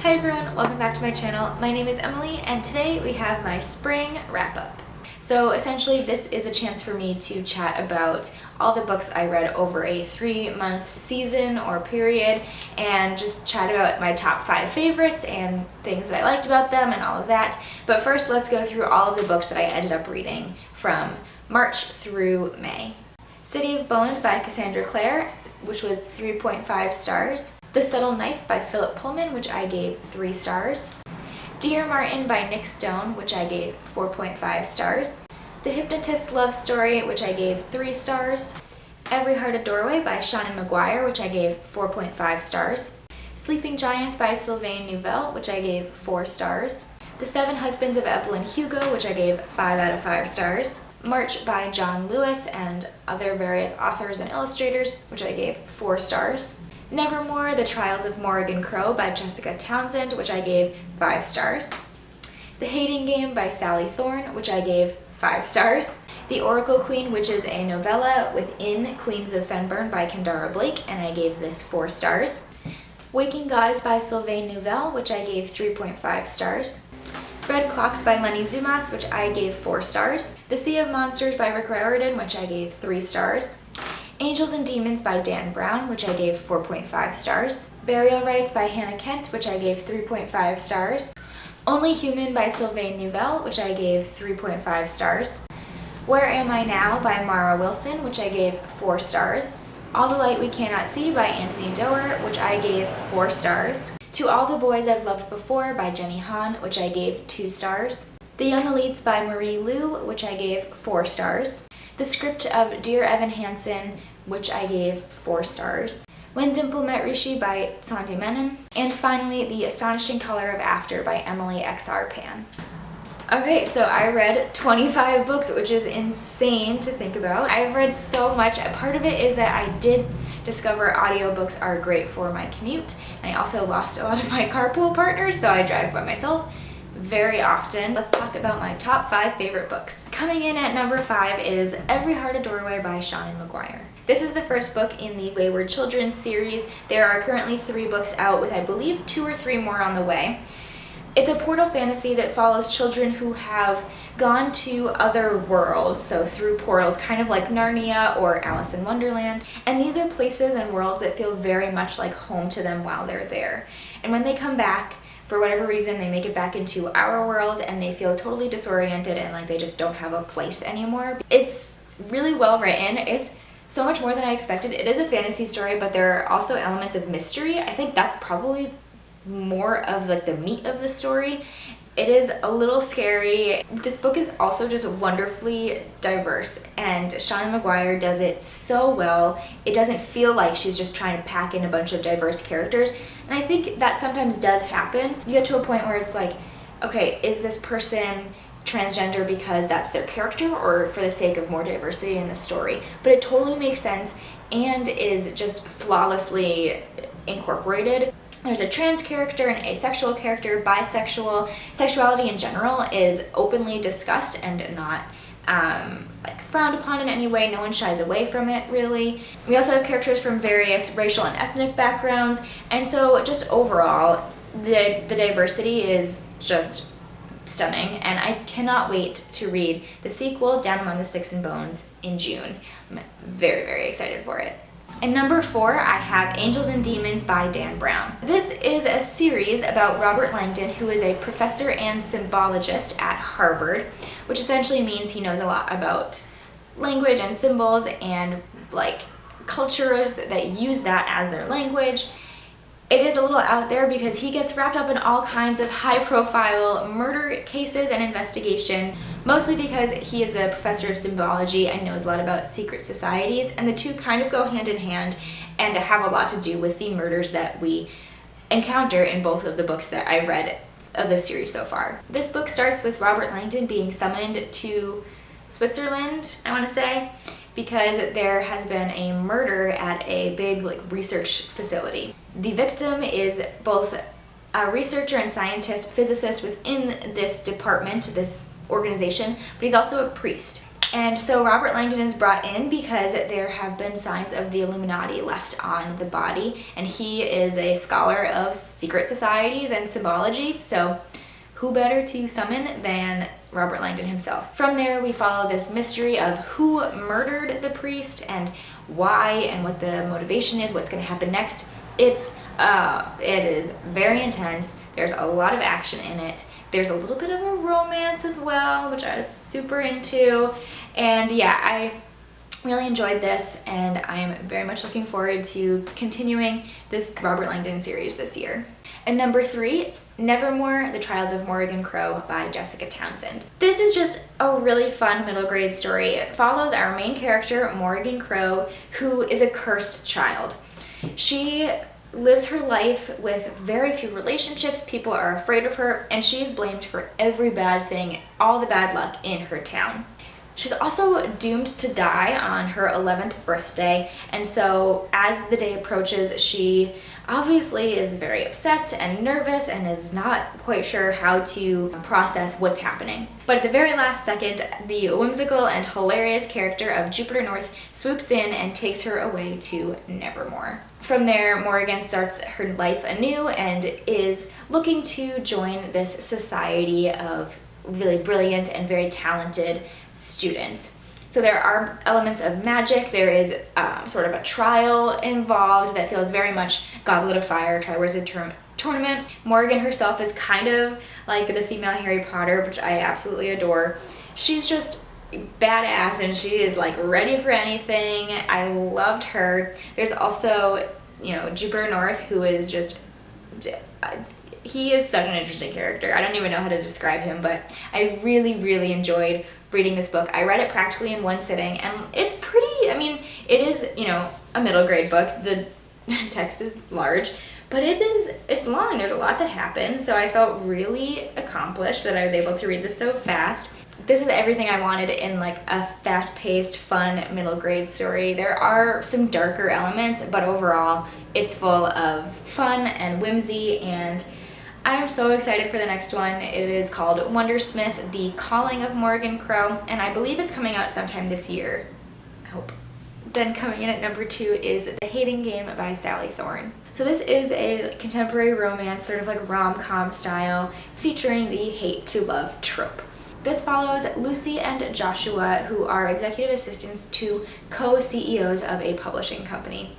Hi everyone, welcome back to my channel. My name is Emily and today we have my spring wrap-up. So essentially this is a chance for me to chat about all the books I read over a 3-month season or period and just chat about my top 5 favorites and things that I liked about them and all of that. But first let's go through all of the books that I ended up reading from March through May. City of Bones by Cassandra Clare, which was 3.5 stars. The Subtle Knife by Philip Pullman, which I gave 3 stars. Dear Martin by Nick Stone, which I gave 4.5 stars. The Hypnotist Love Story, which I gave 3 stars. Every Heart a Doorway by Seanan McGuire, which I gave 4.5 stars. Sleeping Giants by Sylvain Neuvel, which I gave 4 stars. The Seven Husbands of Evelyn Hugo, which I gave 5 out of 5 stars. March by John Lewis and other various authors and illustrators, which I gave 4 stars. Nevermoor, The Trials of Morrigan Crow by Jessica Townsend, which I gave 5 stars. The Hating Game by Sally Thorne, which I gave 5 stars. The Oracle Queen, which is a novella within Queens of Fenburn by Kendare Blake, and I gave this 4 stars. Waking Gods by Sylvain Neuvel, which I gave 3.5 stars. Red Clocks by Leni Zumas, which I gave 4 stars. The Sea of Monsters by Riordan, which I gave 3 stars. Angels and Demons by Dan Brown, which I gave 4.5 stars. Burial Rites by Hannah Kent, which I gave 3.5 stars. Only Human by Sylvain Neuvel, which I gave 3.5 stars. Where Am I Now by Mara Wilson, which I gave 4 stars. All the Light We Cannot See by Anthony Doerr, which I gave 4 stars. To All the Boys I've Loved Before by Jenny Han, which I gave 2 stars. The Young Elites by Marie Lu, which I gave 4 stars. The Script of Dear Evan Hansen, which I gave 4 stars. When Dimple Met Rishi by Sandy Menon. And finally, The Astonishing Color of After by Emily X.R. Pan. Okay, so I read 25 books, which is insane to think about. I've read so much. Part of it is that I did discover audiobooks are great for my commute. And I also lost a lot of my carpool partners, so I drive by myself very often. Let's talk about my top 5 favorite books. Coming in at number 5 is Every Heart a Doorway by Seanan McGuire. This is the first book in the Wayward Children series. There are currently 3 books out with, I believe, 2 or 3 more on the way. It's a portal fantasy that follows children who have gone to other worlds, so through portals, kind of like Narnia or Alice in Wonderland. And these are places and worlds that feel very much like home to them while they're there. And when they come back, for whatever reason, they make it back into our world and they feel totally disoriented and like they just don't have a place anymore. It's really well written. It's so much more than I expected. It is a fantasy story, but there are also elements of mystery. I think that's probably more of like the meat of the story. It is a little scary. This book is also just wonderfully diverse, and Seanan McGuire does it so well. It doesn't feel like she's just trying to pack in a bunch of diverse characters, and I think that sometimes does happen. You get to a point where it's like, okay, is this person transgender because that's their character or for the sake of more diversity in the story? But it totally makes sense and is just flawlessly incorporated. There's a trans character, an asexual character, bisexual. Sexuality in general is openly discussed and not like frowned upon in any way. No one shies away from it, really. We also have characters from various racial and ethnic backgrounds, and so just overall, the diversity is just stunning, and I cannot wait to read the sequel, Down Among the Sticks and Bones, in June. I'm very, very excited for it. And number 4, I have Angels and Demons by Dan Brown. This is a series about Robert Langdon, who is a professor and symbologist at Harvard, which essentially means he knows a lot about language and symbols and like cultures that use that as their language. It is a little out there because he gets wrapped up in all kinds of high-profile murder cases and investigations, mostly because he is a professor of symbology and knows a lot about secret societies, and the two kind of go hand in hand and have a lot to do with the murders that we encounter in both of the books that I've read of the series so far. This book starts with Robert Langdon being summoned to Switzerland, I want to say, because there has been a murder at a big research facility. The victim is both a researcher and scientist, physicist within this department, this organization, but he's also a priest. And so Robert Langdon is brought in because there have been signs of the Illuminati left on the body, and he is a scholar of secret societies and symbology, so who better to summon than Robert Langdon himself. From there, we follow this mystery of who murdered the priest and why and what the motivation is, what's going to happen next. It is very intense. There's a lot of action in it. There's a little bit of a romance as well, which I was super into. And yeah, I really enjoyed this, and I'm very much looking forward to continuing this Robert Langdon series this year. And number 3, Nevermoor, The Trials of Morrigan Crow by Jessica Townsend. This is just a really fun middle grade story. It follows our main character, Morrigan Crow, who is a cursed child. She lives her life with very few relationships, people are afraid of her, and she is blamed for every bad thing, all the bad luck in her town. She's also doomed to die on her 11th birthday, and so as the day approaches, she obviously is very upset and nervous and is not quite sure how to process what's happening. But at the very last second, the whimsical and hilarious character of Jupiter North swoops in and takes her away to Nevermoor. From there, Morrigan starts her life anew and is looking to join this society of really brilliant and very talented students. So there are elements of magic. There is sort of a trial involved that feels very much Goblet of Fire, Triwizard Tournament. Morrigan herself is kind of like the female Harry Potter, which I absolutely adore. She's just badass and she is like ready for anything. I loved her. There's also, you know, Jupiter North, who is just, he is such an interesting character. I don't even know how to describe him, but I really, really enjoyed reading this book. I read it practically in one sitting, and it's pretty, I mean, it is, you know, a middle grade book. The text is large, but it's long. There's a lot that happens, so I felt really accomplished that I was able to read this so fast. This is everything I wanted in like a fast-paced, fun middle grade story. There are some darker elements, but overall it's full of fun and whimsy, and I am so excited for the next one. It is called Wondersmith, The Calling of Morrigan Crow, and I believe it's coming out sometime this year. I hope. Then coming in at number 2 is The Hating Game by Sally Thorne. So this is a contemporary romance, sort of like rom-com style, featuring the hate to love trope. This follows Lucy and Joshua, who are executive assistants to co-CEOs of a publishing company.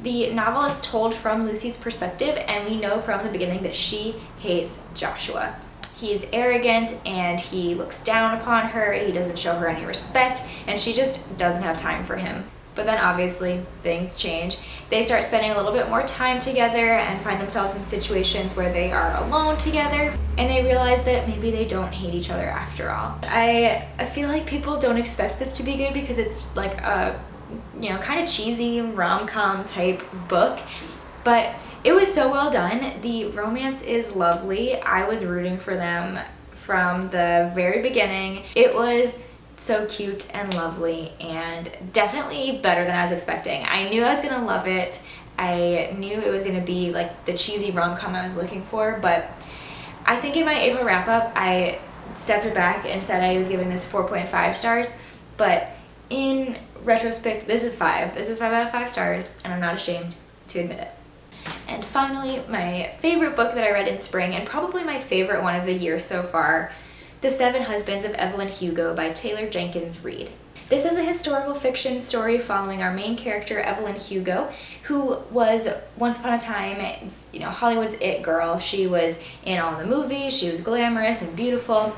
The novel is told from Lucy's perspective, and we know from the beginning that she hates Joshua. He is arrogant and he looks down upon her, he doesn't show her any respect, and she just doesn't have time for him. But then obviously things change. They start spending a little bit more time together and find themselves in situations where they are alone together, and they realize that maybe they don't hate each other after all. I feel like people don't expect this to be good because it's like a, you know, kind of cheesy rom-com type book, but it was so well done. The romance is lovely. I was rooting for them from the very beginning. It was so cute and lovely, and definitely better than I was expecting. I knew I was gonna love it. I knew it was gonna be like the cheesy rom-com I was looking for, but I think in my Ava wrap-up, I stepped back and said I was giving this 4.5 stars, but in retrospect, this is 5. This is 5 out of 5 stars, and I'm not ashamed to admit it. And finally, my favorite book that I read in spring, and probably my favorite one of the year so far, The 7 Husbands of Evelyn Hugo by Taylor Jenkins Reid. This is a historical fiction story following our main character, Evelyn Hugo, who was once upon a time, you know, Hollywood's it girl. She was in all the movies, she was glamorous and beautiful,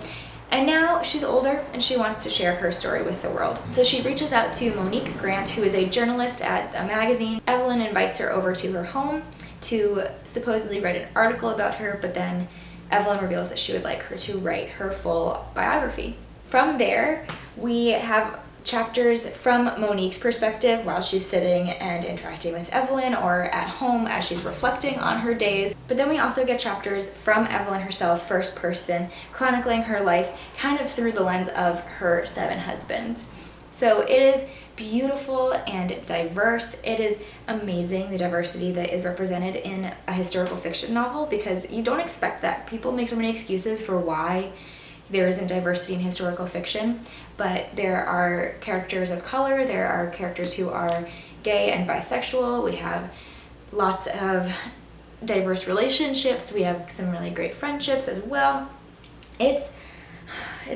and now she's older and she wants to share her story with the world. So she reaches out to Monique Grant, who is a journalist at a magazine. Evelyn invites her over to her home to supposedly write an article about her, but then Evelyn reveals that she would like her to write her full biography. From there, we have chapters from Monique's perspective while she's sitting and interacting with Evelyn, or at home as she's reflecting on her days. But then we also get chapters from Evelyn herself, first person, chronicling her life kind of through the lens of her 7 husbands. So it is beautiful and diverse. It is amazing, the diversity that is represented in a historical fiction novel, because you don't expect that. People make so many excuses for why there isn't diversity in historical fiction, but there are characters of color, there are characters who are gay and bisexual, we have lots of diverse relationships, we have some really great friendships as well. It's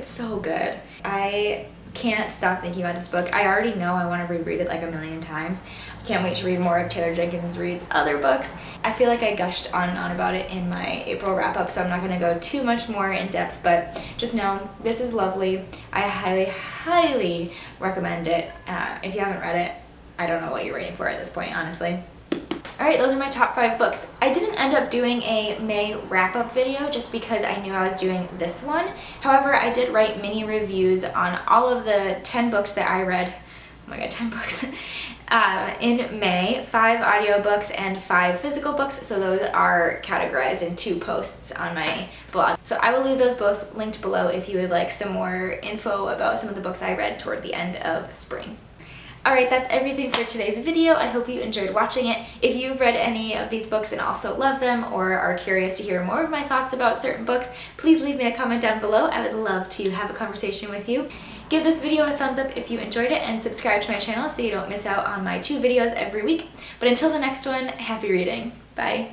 so good. I can't stop thinking about this book. I already know I want to reread it like a million times. I can't wait to read more of Taylor Jenkins Reid's other books. I feel like I gushed on and on about it in my April wrap-up, so I'm not going to go too much more in depth, but just know this is lovely. I highly, highly recommend it. If you haven't read it, I don't know what you're waiting for at this point, honestly. Alright, those are my top 5 books. I didn't end up doing a May wrap-up video just because I knew I was doing this one. However, I did write mini reviews on all of the 10 books that I read. Oh my god, 10 books. In May, 5 audiobooks and 5 physical books, so those are categorized in 2 posts on my blog. So I will leave those both linked below if you would like some more info about some of the books I read toward the end of spring. Alright, that's everything for today's video. I hope you enjoyed watching it. If you've read any of these books and also love them or are curious to hear more of my thoughts about certain books, please leave me a comment down below. I would love to have a conversation with you. Give this video a thumbs up if you enjoyed it and subscribe to my channel so you don't miss out on my 2 videos every week. But until the next one, happy reading. Bye.